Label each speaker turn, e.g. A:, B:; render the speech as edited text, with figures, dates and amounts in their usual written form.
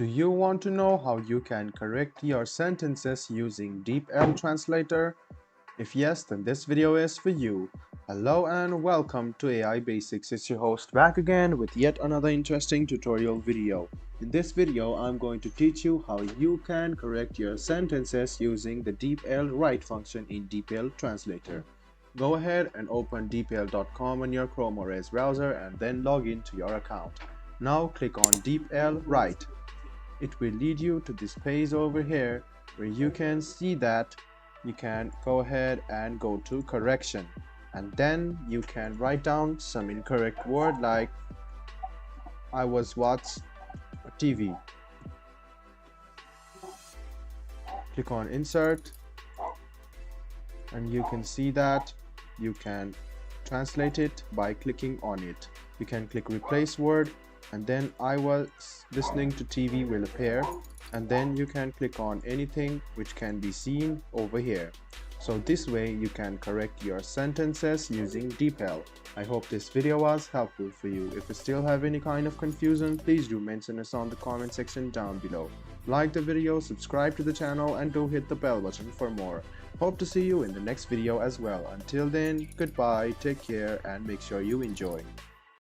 A: Do you want to know how you can correct your sentences using DeepL translator? If yes, then this video is for you. Hello and welcome to AI Basics. It's your host back again with yet another interesting tutorial video. In this video, I'm going to teach you how you can correct your sentences using the DeepL write function in DeepL translator. Go ahead and open deepl.com on your Chrome or Edge browser and then log into your account. Now click on DeepL write. It will lead you to this page over here where you can see that you can go ahead and go to correction, and then you can write down some incorrect word like I was watch TV. Click on insert and you can see that you can translate it by clicking on it. You can click replace word and then I was listening to TV will appear, and then you can click on anything which can be seen over here. So this way you can correct your sentences using DeepL. I hope this video was helpful for you. If you still have any kind of confusion, please do mention us on the comment section down below. Like the video, subscribe to the channel, and do hit the bell button for more. Hope to see you in the next video as well. Until then, goodbye, take care, and make sure you enjoy.